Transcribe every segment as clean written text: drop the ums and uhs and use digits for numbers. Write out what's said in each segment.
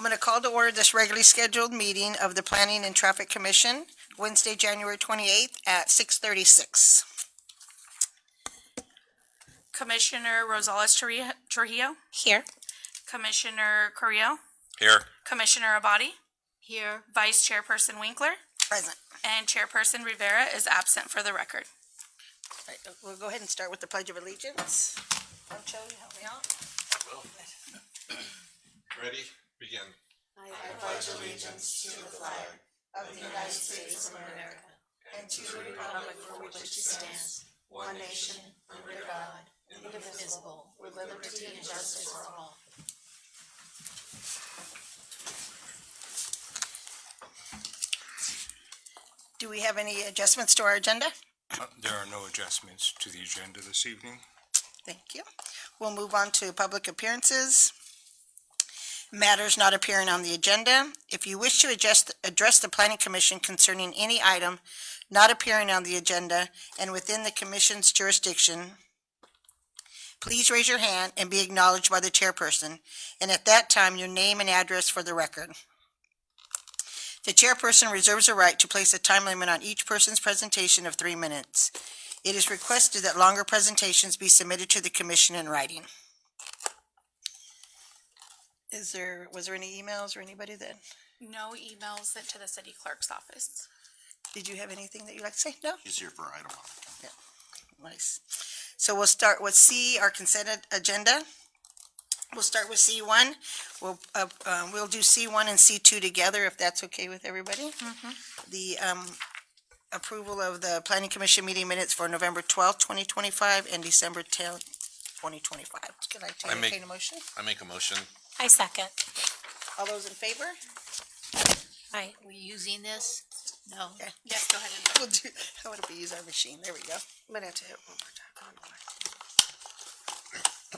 I'm going to call to order this regularly scheduled meeting of the Planning and Traffic Commission, Wednesday, January 28th at 6:36. Commissioner Rosales Trujillo, Here. Commissioner Carrillo, Here. Commissioner Abadi, Here. Vice Chairperson Winkler, Present. and Chairperson Rivera is absent for the record. All right, we'll go ahead and start with the Pledge of Allegiance. Joe, you help me out? Ready? Begin. I pledge allegiance to the flag of the United States of America and to the republic for which it stands, one nation, under God, indivisible, with liberty and justice for all. Do we have any adjustments to our agenda? There are no adjustments to the agenda this evening. Thank you. We'll move on to public appearances. Matters not appearing on the agenda. If you wish to address the Planning Commission concerning any item not appearing on the agenda and within the Commission's jurisdiction, please raise your hand and be acknowledged by the chairperson, and at that time, your name and address for the record. The chairperson reserves a right to place a time limit on each person's presentation of 3 minutes. It is requested that longer presentations be submitted to the Commission in writing. Was there any emails or anybody that, No emails sent to the city clerk's office. did you have anything that you'd like to say? No? He's here for item one. Nice. So we'll start with C, our consent agenda. We'll start with C1. We'll do C1 and C2 together if that's okay with everybody. The approval of the Planning Commission meeting minutes for November 12th, 2025 and December 10th, 2025. Could I entertain a motion? I make a motion. I second. All those in favor? Hi, we using this? No. Okay. Yes, go ahead and We'll do, how would we use our machine? There we go. I'm gonna have to hit one more time.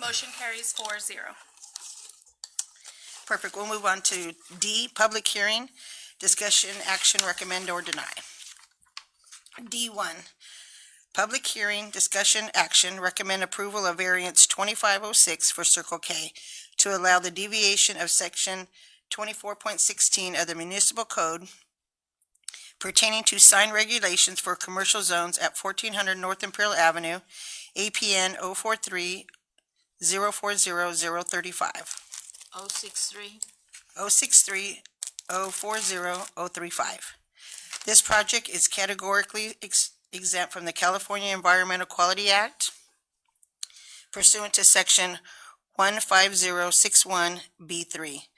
Motion carries 4-0. Perfect. We'll move on to D, public hearing, discussion, action, recommend, or deny. D1, public hearing, discussion, action, recommend approval of variance 2506 for Circle K to allow the deviation of section 24.16 of the municipal code pertaining to sign regulations for commercial zones at 1400 North Imperial Avenue, APN 043 040035. 063. 063 040 035. This project is categorically exempt from the California Environmental Quality Act pursuant to section 15061B3,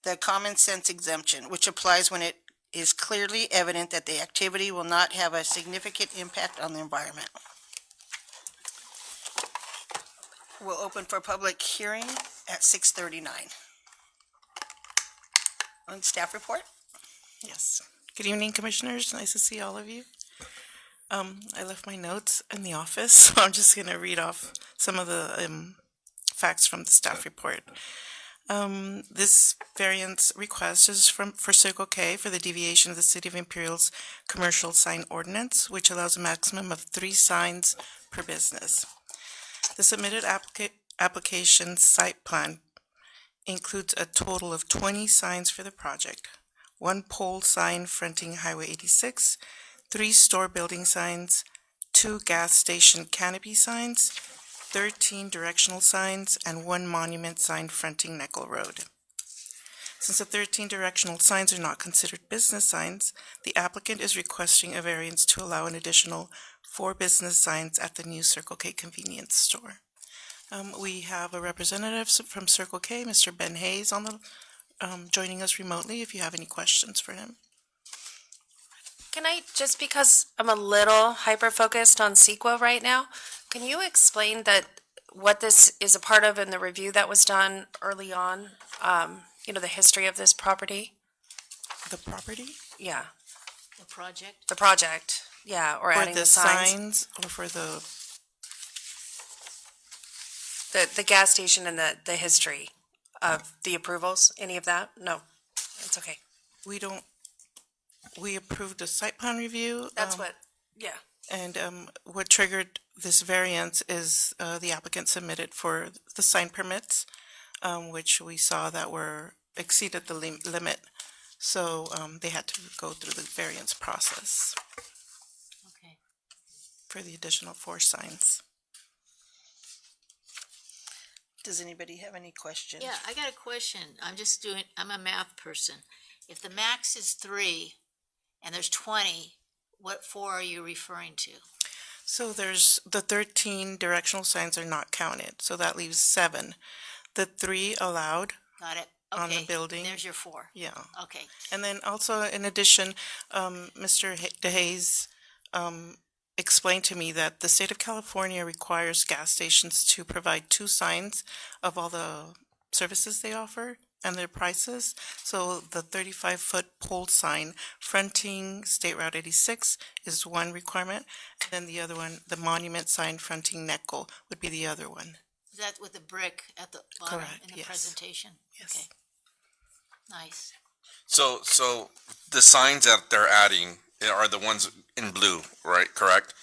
the common sense exemption, which applies when it is clearly evident that the activity will not have a significant impact on the environment. We'll open for public hearing at 6:39. On staff report? Yes. Good evening, Commissioners. Nice to see all of you. I left my notes in the office, so I'm just going to read off some of the facts from the staff report. This variance request is for Circle K for the deviation of the City of Imperial's commercial sign ordinance, which allows a maximum of 3 signs per business. The submitted application site plan includes a total of 20 signs for the project, 1 pole sign fronting Highway 86, 3 store building signs, 2 gas station canopy signs, 13 directional signs, and 1 monument sign fronting Neckel Road. Since the 13 directional signs are not considered business signs, the applicant is requesting a variance to allow an additional 4 business signs at the new Circle K convenience store. We have a representative from Circle K, Mr. Ben Hayes, on the joining us remotely. If you have any questions for him. Can I, just because I'm a little hyper-focused on CEQA right now, can you explain what this is a part of in the review that was done early on? The history of this property? The property? Yeah, The project? the project, yeah, or Or adding the the signs. signs, or for the, The gas station and the history of the approvals, any of that? No, it's okay. we approved a site plan review. That's yeah. And what triggered this variance is the applicant submitted for the sign permits, which we saw that were exceeded the limit. So, they had to go through the variance process Okay. for the additional 4 signs. Does anybody have any questions? Yeah, I got a question. I'm a math person. If the max is 3 and there's 20, what 4 are you referring to? So there's the 13 directional signs are not counted, so that leaves 7. The 3 allowed, Got it? On the Okay, building. there's your 4. yeah. Okay, And then also, in addition, Mr. DeHaze explained to me that the state of California requires gas stations to provide 2 signs of all the services they offer and their prices. So the 35-foot pole sign fronting State Route 86 is one requirement. And then the other one, the monument sign fronting Neckel, would be the other one. is that with the brick at the bottom Correct, in the yes. presentation? Yes. Okay. Nice. So the signs that they're adding are the ones in blue, right? Correct?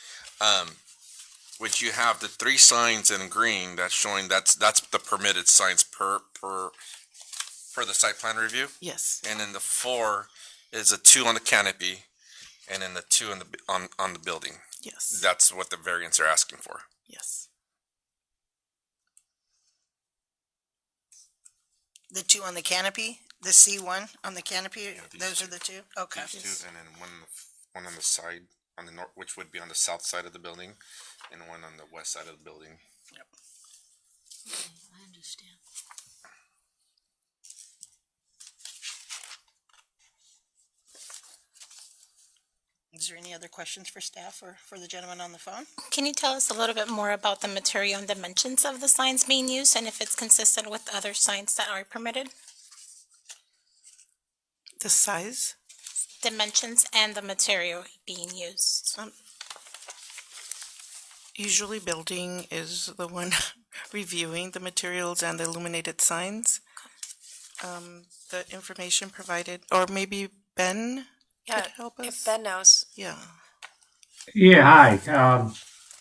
Which you have the 3 signs in green that's showing that's the permitted signs per the site plan review. Yes. And then the 4 is the 2 on the canopy, and then the 2 on the building. Yes. That's what the variants are asking for. Yes. The 2 on the canopy, the C1 on the canopy, these those two. are the 2? Okay. These 2, and then one on the side, on the north, which would be on the south side of the building, and one on the west side of the building. Okay, I understand. Is there any other questions for staff or for the gentleman on the phone? Can you tell us a little bit more about the material and dimensions of the signs being used and if it's consistent with other signs that are permitted? The size? Dimensions and the material being used. Usually building is the one reviewing the materials and the illuminated signs. The information provided, or maybe Ben Yeah, could help us? if Ben knows. Yeah. Yeah, hi.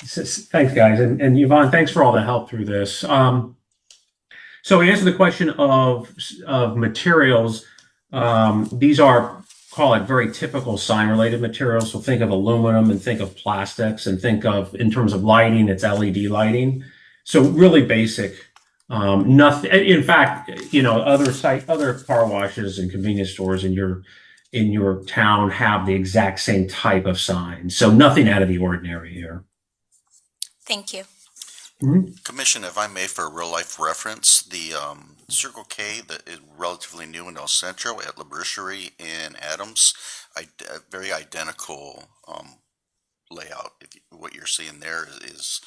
Thanks, guys. And Yvonne, thanks for all the help through this. So to answer the question of materials, these are, call it very typical sign-related materials. So think of aluminum and think of plastics and think of, in terms of lighting, it's LED lighting. So really basic. Nothing. In fact, other car washes and convenience stores in your town have the exact same type of sign. So nothing out of the ordinary here. Thank you. Commission, if I may, for a real-life reference, the Circle K that is relatively new in El Centro at Laboratory in Adams, very identical layout. What you're seeing there is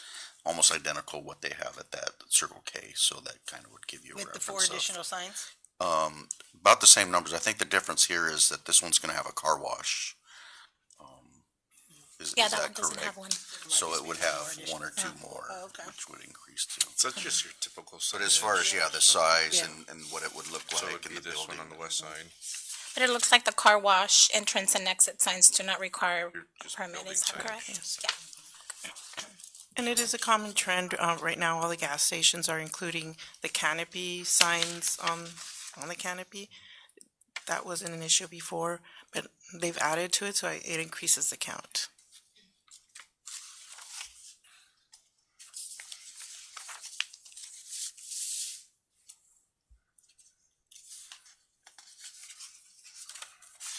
almost identical what they have at that Circle K, so that kind of would give you a With the reference 4 of, additional signs? about the same numbers. I think the difference here is that this one's going to have a car wash. Yeah, Is that that one doesn't correct? have one. So it would have 1 or 2 more, Oh, okay. which would increase too. So that's just your typical. But as far as, the size Yeah. and what it would look So like it'd in be the this building. one on the west side. But it looks like the car wash entrance and exit signs do not require You're just permit, building is that signs. correct? Yes. Yeah. And it is a common trend, right now, all the gas stations are including the canopy signs on the canopy. That wasn't an issue before, but they've added to it, so it increases the count.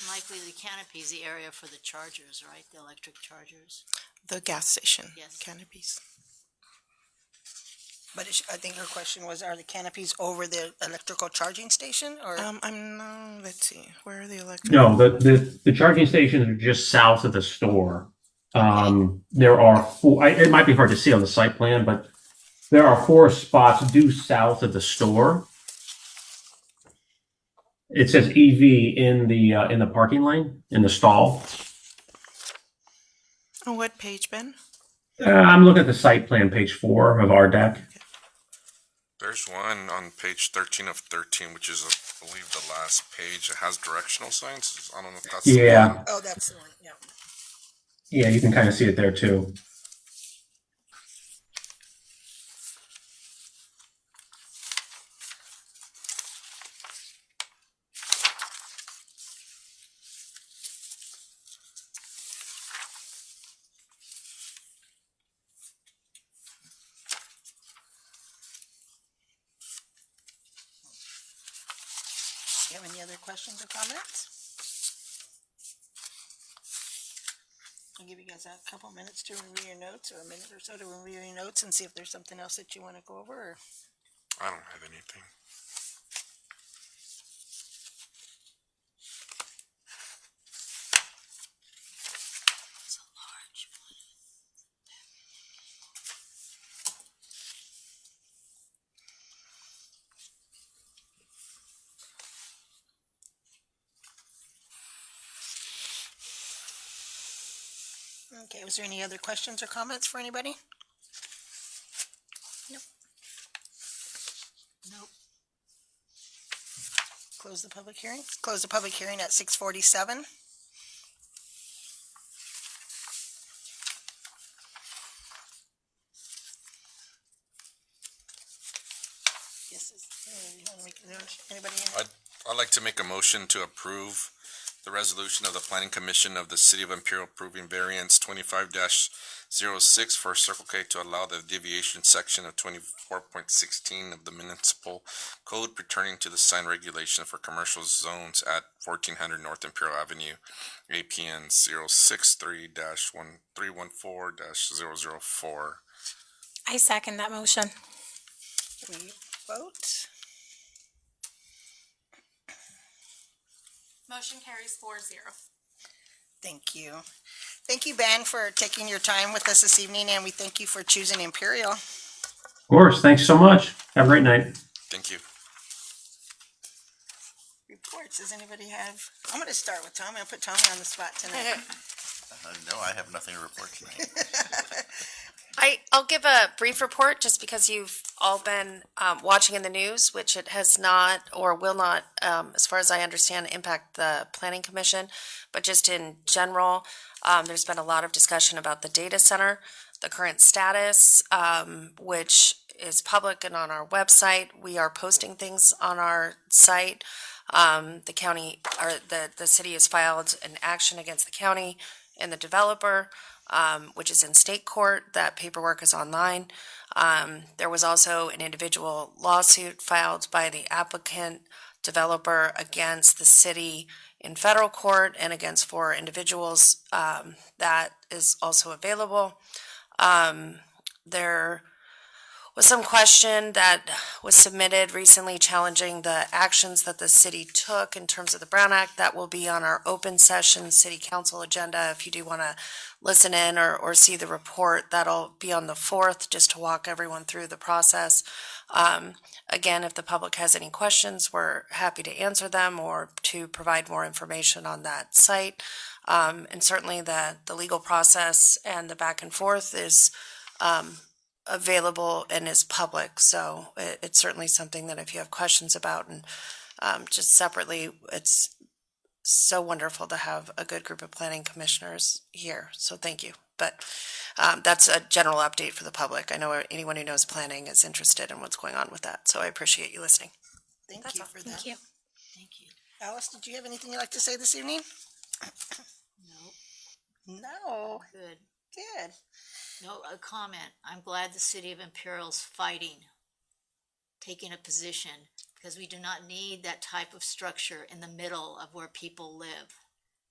Likely the canopy is the area for the chargers, right? The electric chargers. The gas station Yes. canopies. But I think her question was, are the canopies over the electrical charging station or? Let's see, where are the electric? No, the charging stations are just south of the store. There are 4, it might be hard to see on the site plan, but there are 4 spots due south of the store. It says EV in the parking lane, in the stall. On what page, Ben? I'm looking at the site plan, page 4 of our deck. There's one on page 13 of 13, which is, I believe, the last page. It has directional signs. I don't know if that's the Yeah. one. Oh, that's the one, yeah. Yeah, you can kind of see it there too. other questions or comments? I'll give you guys a couple minutes to review your notes, or a minute or so to review your notes and see if there's something else that you want to go over, or I don't have anything. okay, was there any other questions or comments for anybody? Nope. Nope. Close the public hearing? Close the public hearing at 6:47. You wanna make a note? Anybody? I'd like to make a motion to approve the resolution of the Planning Commission of the City of Imperial approving variance 25-06 for Circle K to allow the deviation section of 24.16 of the municipal code pertaining to the sign regulation for commercial zones at 1400 North Imperial Avenue, APN 063-1314-004. I second that motion. Can we vote? Motion carries 4-0. Thank you. Thank you, Ben, for taking your time with us this evening, and we thank you for choosing Imperial. Of course. Thanks so much. Have a great night. Thank you. Reports, does anybody have? I'm going to start with Tommy. I'll put Tommy on the spot tonight. No, I have nothing to report tonight. I'll give a brief report just because you've all been watching in the news, which it has not or will not, as far as I understand, impact the Planning Commission. But just in general, there's been a lot of discussion about the data center, the current status, which is public and on our website. We are posting things on our site. The county or the city has filed an action against the county and the developer, which is in state court. That paperwork is online. There was also an individual lawsuit filed by the applicant developer against the city in federal court and against 4 individuals. That is also available. There was some question that was submitted recently challenging the actions that the city took in terms of the Brown Act. That will be on our open session city council agenda. If you do want to listen in or see the report, that'll be on the 4th, just to walk everyone through the process. Again, if the public has any questions, we're happy to answer them or to provide more information on that site. And certainly the legal process and the back and forth is available and is public. So it's certainly something that if you have questions about, and just separately, it's so wonderful to have a good group of planning commissioners here. So thank you. But that's a general update for the public. I know anyone who knows planning is interested in what's going on with that. So I appreciate you listening. Thank That's you all. for that. Thank you. Thank you. Alice, did you have anything you'd like to say this evening? No, No. good. Good. No, a comment. I'm glad the city of Imperial's fighting, taking a position, because we do not need that type of structure in the middle of where people live.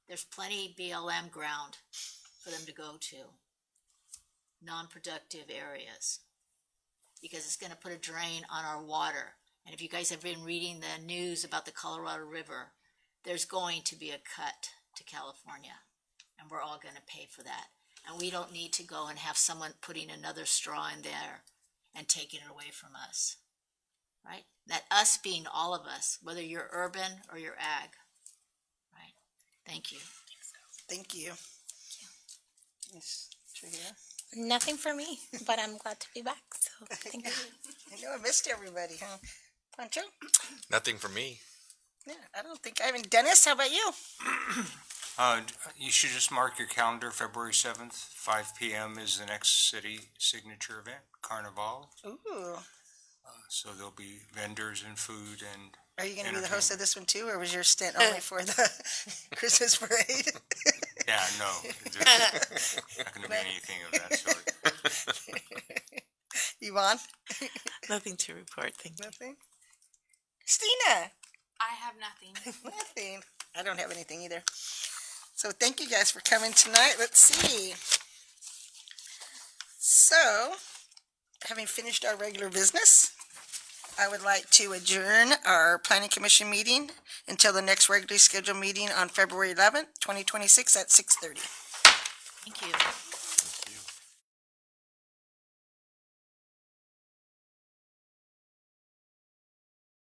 There's plenty BLM ground for them to go to, non-productive areas, because it's going to put a drain on our water. And if you guys have been reading the news about the Colorado River, there's going to be a cut to California, and we're all going to pay for that. And we don't need to go and have someone putting another straw in there and taking it away from us, right? That us being all of us, whether you're urban or you're ag, right? Thank you. Thank you. Yes, Trujillo. Nothing for me, but I'm glad to be back. So thank you. I know I missed everybody, huh? Pancho? Nothing for me. Yeah, I don't think I haven't. Dennis, how about you? You should just mark your calendar. February 7th, 5 p.m. is the next city signature event, Carnival. Ooh. So there'll be vendors and food and Are you going to be the host of this one too, or was your stint only for the Christmas parade? yeah, no, there's not going to be anything of that sort. Yvonne? Nothing to report, thank you. Nothing? Christina? I have nothing. Nothing. I don't have anything either. So thank you guys for coming tonight. Let's see. So, having finished our regular business, I would like to adjourn our planning commission meeting until the next regularly scheduled meeting on February 11th, 2026 at 6:30. Thank you.